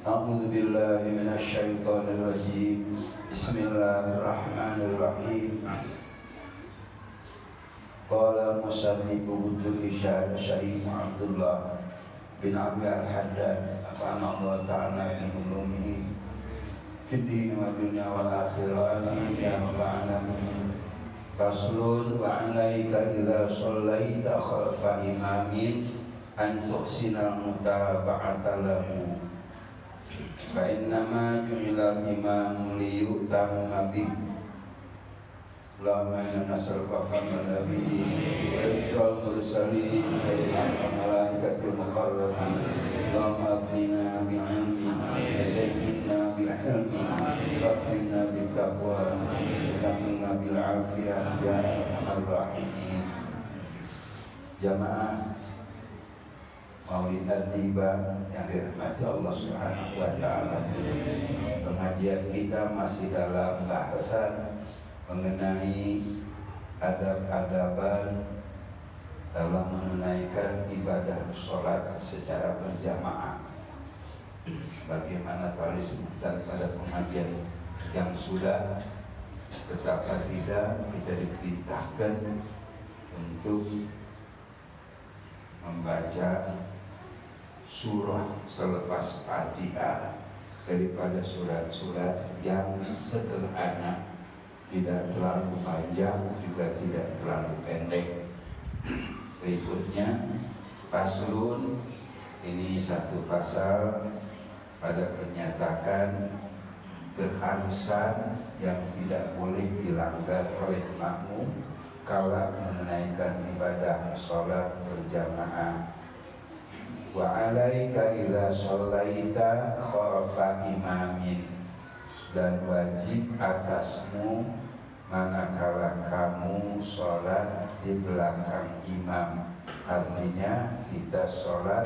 A'udzu billahi minasyaitonir rajim. Bismillahirrahmanirrahim. Qala al-musannif Abdul Isyad Syarif Abdullah bin Abi al-Haddad afana Allah ta'ala bi ulumihi fid din wa dunya wal akhirah ya rabbal alamin. Faslun wa 'alaika idza shallaita khalfa imamin an tuhsinal mutaba'ata lahu. Fa innama ju'ilal imamu liyutamma bihi. Allahumma inna nas'aluka fahma nabiyyin wa irshal mursalin wa malaikatil muqarrabin. Allahumma abnina bi'ilmin wa zayyidna bil'ilmi wa akrimna bittaqwa wa tammimna bil afiyah ya arhamar rahimin. Jamaah Maulid Ad-Diba yang dirahmati Allah Subhanahu wa taala. Pengajian kita masih dalam bahasan mengenai adab-adaban dalam menunaikan ibadah sholat secara berjamaah. Bagaimana telah disebutkan pada pengajian yang sudah, betapa tidak kita diperintahkan untuk membaca surah selepas Fatihah daripada surat-surat yang sederhana, tidak terlalu panjang juga tidak terlalu pendek. Berikutnya faslun, ini satu pasal pada menyatakan keharusan yang tidak boleh dilanggar oleh makmum kala menunaikan ibadah sholat berjamaah. Wa 'alaika idza shallaita khalfa imamin, dan wajib atasmu manakala kamu sholat di belakang imam. Artinya kita sholat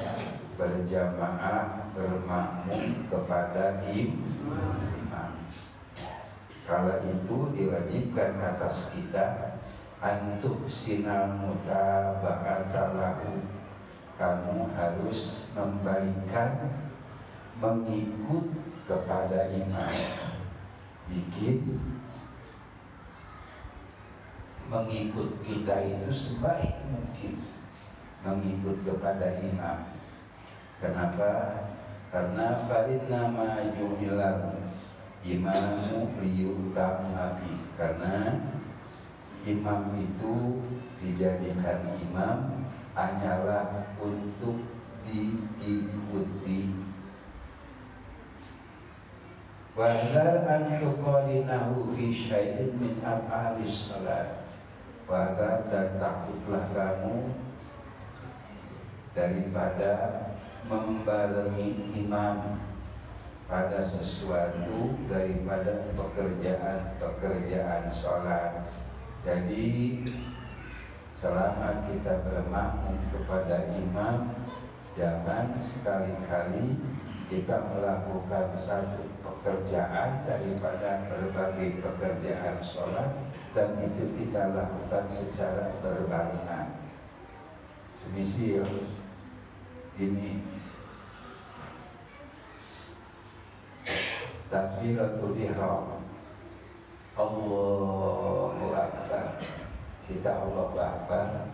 berjamaah bermakmum kepada imam. Kala itu diwajibkan atas kita antuk sinal mutaba'ata lahu, kamu harus membaikkan mengikut kepada imam. Bikin mengikut kita itu sebaik mungkin mengikut kepada imam. Kenapa? Karena fa'inna ma ju'ilal imamu liyutamma bi, karena imam itu dijadikan imam hanyalah untuk diikuti. Wahzar an tuqalinahu fi syai'in min af'alis salat. Wahzar, dan takutlah kamu daripada membarengi imam pada sesuatu daripada pekerjaan sholat. Jadi selama kita bermakmum kepada imam, jangan sekali-kali kita melakukan satu pekerjaan daripada berbagai pekerjaan sholat dan itu kita lakukan secara berbarengan. Semisal ini takbiratul ihram, Allahu Akbar, kita Allahu Akbar,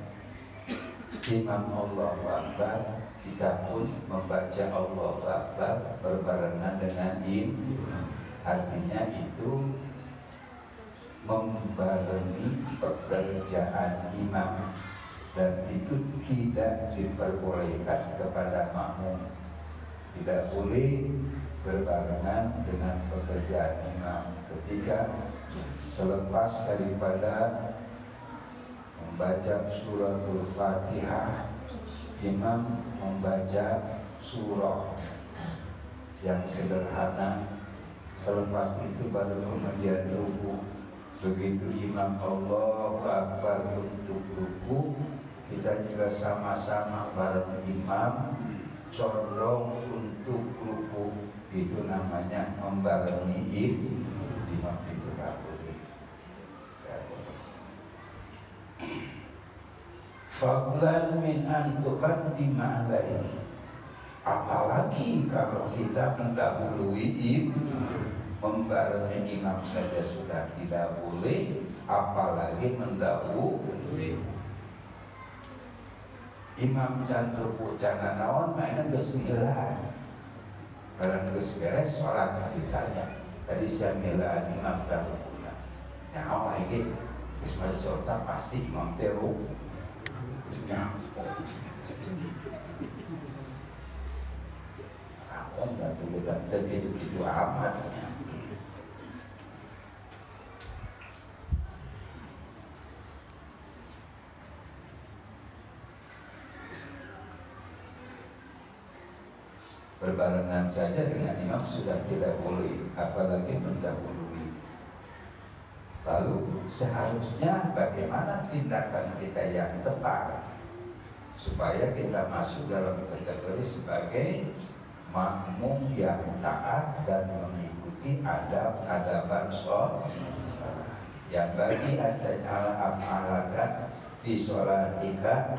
imam Allahu Akbar, kita pun membaca Allahu Akbar berbarengan dengan imam. Artinya itu membarengi pekerjaan imam, dan itu tidak diperbolehkan kepada makmum. Tidak boleh berbarengan dengan pekerjaan imam. Ketika selepas daripada membaca suratul Fatihah, imam membaca surah yang sederhana, selepas itu baru kemudian ruku. Begitu imam Allahu Akbar untuk ruku, kita juga sama-sama bareng imam condong untuk ruku. Itu namanya membarengi imam, itu tak boleh. Fadlan min an tuqaddima alaihi, Apalagi kalau kita mendahului membarengi imam saja sudah tidak boleh, apalagi mendahului imam. Cantuk bucana naon mainan geus mieulan. Barang geus beres salat ditanya, tadi saya mieulan imam tarukuna. Nyaho age geus masuk pasti imam teh ruku. Aku nggak tuh dan begitu amat. Berbarengan saja dengan imam sudah tidak boleh, apalagi mendahului. Lalu seharusnya bagaimana tindakan kita yang tepat supaya kita masuk dalam kategori sebagai makmum yang taat dan mengikuti adab-adaban sholat. Yang bagi af'alakan di sholatika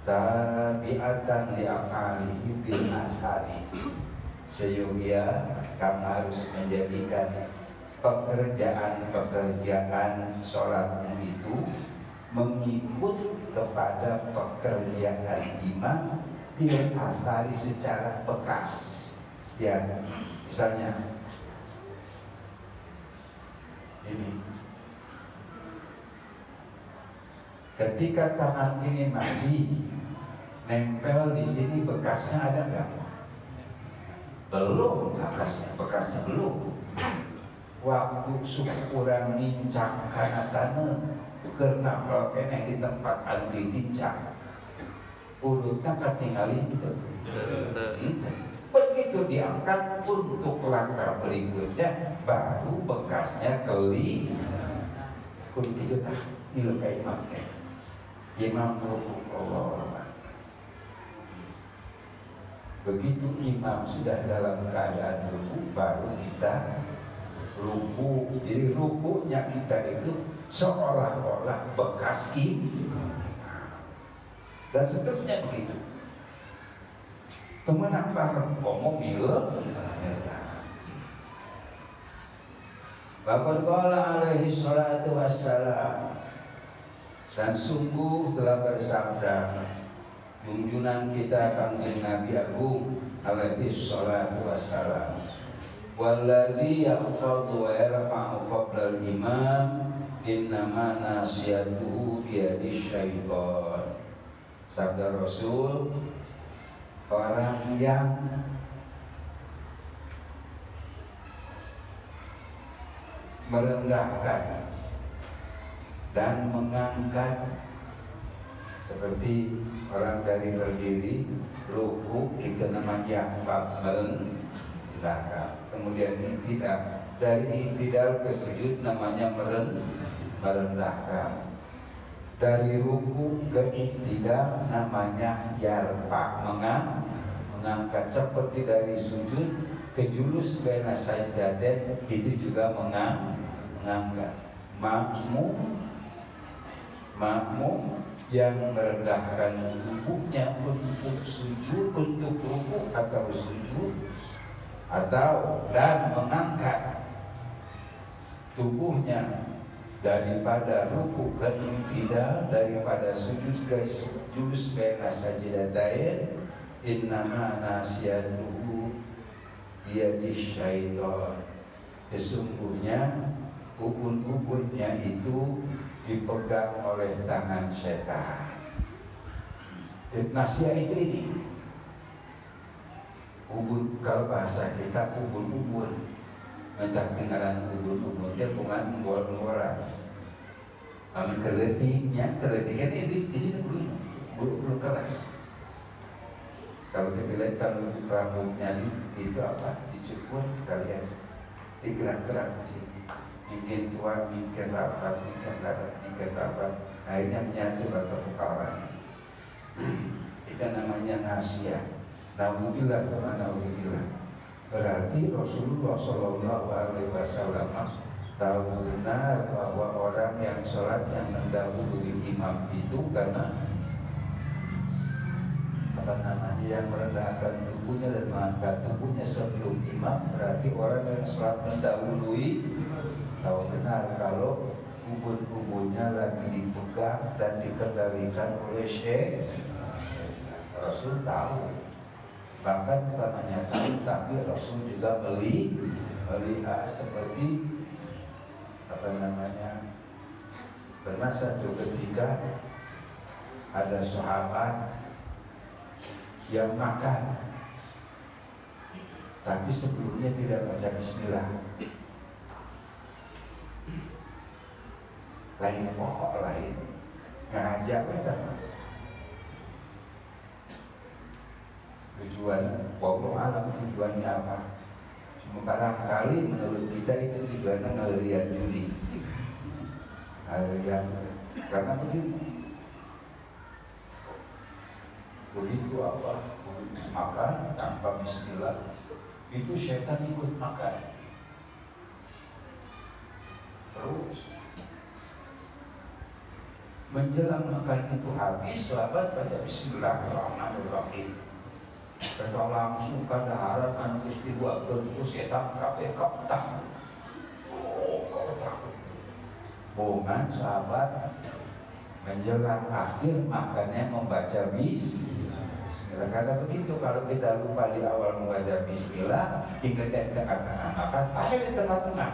tabi'atan li'af'alihi bil ashari. Sehingga kamu harus menjadikan pekerjaan sholatmu itu mengikut kepada pekerjaan imam bil ashari secara bekas. Ya, misalnya ini, ketika tangan ini masih nempel di sini, bekasnya ada nggak? Belum, bekasnya belum. Waktu syukuran nincang karena tanah karena kalau kena di tempat anu ditincang urutnya ketinggalin itu. Begitu diangkat untuk langkah berikutnya baru bekasnya keli kun kitu tah nilu ka imam teh. Imam ruku Allah. Begitu imam sudah dalam keadaan ruku baru kita ruku. Jadi rukunya kita itu seolah-olah bekas imam dan seterusnya begitu. Temenan bareng ngomong mieuh. Bapak qala alaihi salatu wassalam, dan sungguh telah bersabda junjungan kita Kanjeng Nabi Agung alaihi salatu wassalam, walladzi yahfadhu wa yarfa'u qabla al-imam innama nasiyatuhu biyadi syaitan. Sabda Rasul, orang yang merendahkan dan mengangkat, seperti orang dari berdiri ruku itu namanya merendahkan. Kemudian tidak, dari iktidal ke sujud namanya merendahkan. Dari ruku ke iktidal namanya yarfa, mengangkat. Seperti dari sujud ke julus baina sajdatain itu juga mengangkat. Makmum yang merendahkan tubuhnya untuk sujud, untuk ruku atau sujud, atau dan mengangkat tubuhnya daripada ruku ke iktidal, daripada sujud ke julus baina sajdatain, innama nasiyatuhu biyadi syaitan. Sesungguhnya ubun-ubunnya itu dipegang oleh tangan setan. Nasiyah itu ini ubun, kalau bahasa kita ubun-ubun. Entah dengaran ubun-ubun dia bukan menggol-nggolan. Amin keletiknya, keletikan itu di sini bulu keras. Kalau kita lihat kalau rambutnya itu apa? Dicukur kalian digerak-gerak di sini. Mungkin tua, mungkin rapat, mungkin rapat, mungkin rapat. Akhirnya menyatu atau kepalanya. Itu namanya nasiyah. Nauzubillah wa nauzubillah. Berarti Rasulullah Shallallahu Alaihi Wasallam tahu benar bahwa orang yang sholat yang mendahului imam itu karena yang merendahkan tubuhnya dan mengangkat tubuhnya sebelum imam, berarti orang yang sholat mendahului. Tahu benar kalau ubun-ubunnya lagi dipegang dan dikendalikan oleh Syekh. Rasul tahu, bahkan bukan hanya tahu, tapi Rasul juga melihat seperti pernah satu ketika ada sahabat yang makan tapi sebelumnya tidak baca bismillah. Lain pokok lain ngajak kita tujuan wallahu alam tujuannya apa. Barangkali menurut kita itu tujuannya ngelihat judi, yang karena begitu apa makan tanpa bismillah itu setan ikut makan terus. Menjelang makan itu habis, sahabat baca bismillahirrahmanirrahim. Kita langsung kadaharan anu geus dibuatkeun ku setan kabeh kaptah. Oh, kau takut. Bohongan sahabat menjelang akhir makannya membaca bismillah. Karena begitu, kalau kita lupa di awal membaca bismillah, ingat di tengah-tengah makan, ada di tengah-tengah.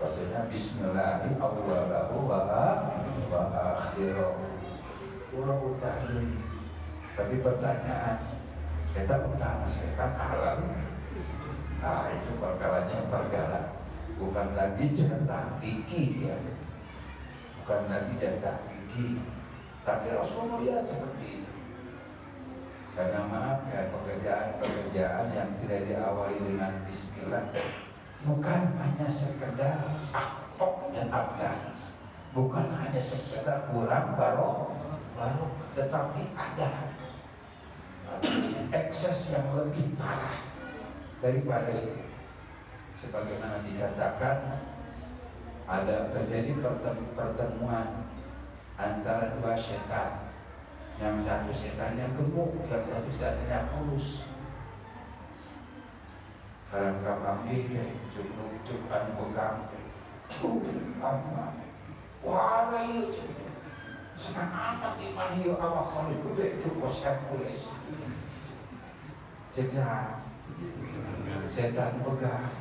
Maksudnya bismillahi awwalahu wa akhirahu. Kurang utahli. Tapi pertanyaan, kita pertama setan halal. Nah itu perkara bukan lagi jatah fikih ya. Bukan lagi jatah fikih. Tapi Rasul melihat seperti itu. Karena maaf ya, pekerjaan yang tidak diawali dengan bismillah bukan hanya sekedar aktok dan abdan, bukan hanya sekedar kurang baru, tetapi ada ekses yang lebih parah daripada itu. Sebagaimana dikatakan, ada terjadi pertemuan antara dua setan, yang satu setannya gemuk, yang satu setannya kurus. Dalam kamar ini cukup pegang wah itu senang amat iman hiu awak kalau itu koskan kulis cegah setan pegang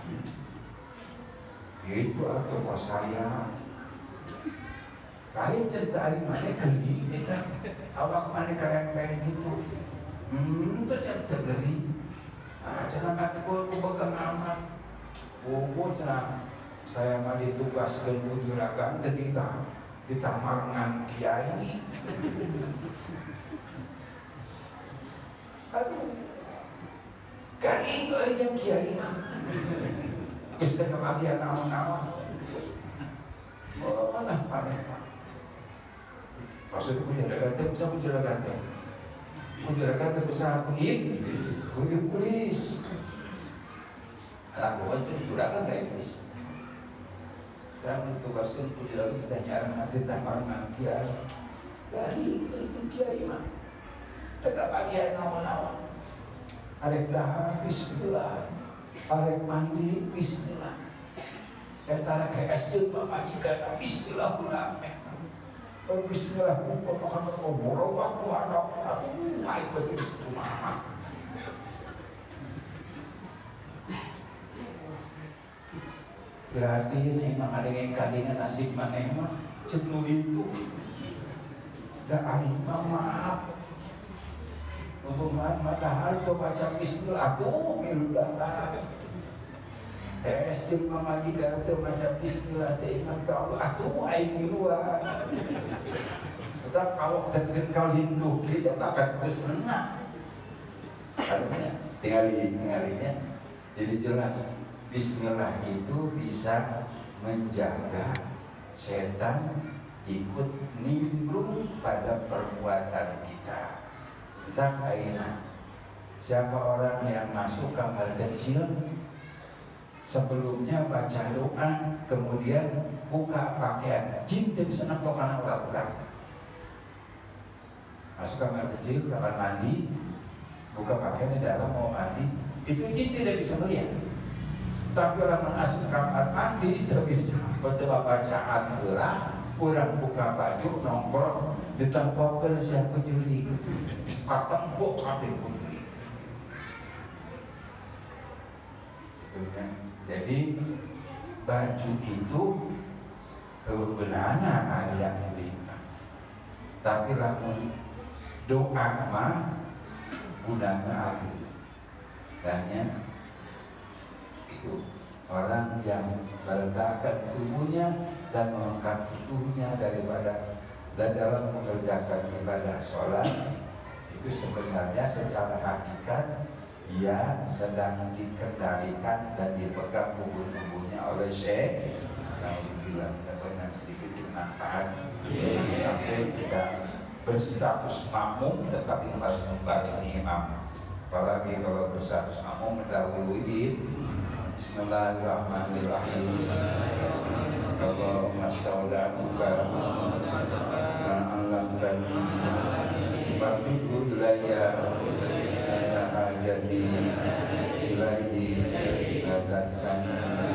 itu atau kos saya lain cerita hari mana geli itu awak mana keren gitu itu yang tergeri. Jangan kaki ku pegang amat. Cenah saya mah ditugaskeun ku juragan ketika ditamarngan kiai. Aduh. Kan itu aja kiai. Geus teu kabagian naon-naon. Oh, mana paneh. Maksud ku juragan teh bisa juragan teh. Juragan teh bisa iblis. Anak buah itu juragan gak iblis. Dan tugaskan juragan kita nyarang nanti tamarangan kiai. Dari itu kiai mah tegak bagian naon-naon. Arek dahar bismillah, arek mandi bismillah. Eta rek SD pamajikan bismillah ulang. Bismillah kok makan obor waktu anak naik betul semua. Berarti ini memang ada yang kadang nasib maneh mah cenu itu. Da aing mah maaf. Hubungan matahari kau baca bismillah tuh miludah. Estim mamaji kata macam bismillah teiman ka Allah atuh aing miluan. Tetap awak tergen kau hindu kita bakat geus menang. Karena tinggalnya. Jadi jelas bismillah itu bisa menjaga setan ikut nimbrung pada perbuatan kita. Entah aina siapa orang yang masuk kamar kecil sebelumnya baca doa, kemudian buka pakaian. Jin tidak bisa nampak anak orang. Masuk kamar kecil, kamar mandi, buka pakaian di dalam mau mandi, itu jin tidak bisa melihat. Tapi orang masuk kamar mandi tidak bisa. Betul bacaan orang buka baju nongkrong ditempelkan siapa juli, katembok kabeh putri. Jadi baju itu kebenana ayat cerita, tapi lamun doa mah gunanya akhir. Tanya itu orang yang meledakkan tubuhnya dan mengangkat tubuhnya daripada dan dalam mengerjakan ibadah sholat itu sebenarnya secara hakikat ia sedang dikendalikan dan dipegang tubuhnya oleh syekh. Alhamdulillah kita pernah sedikit bermanfaat sampai tidak berstatus makmum tetapi harus membantu imam. Apalagi kalau berstatus makmum mendahului. Bismillahirrahmanirrahim. Allahumma sta'udatuka ma'alamtani Fardudu ilayya Ada hajati ilaihi Tansani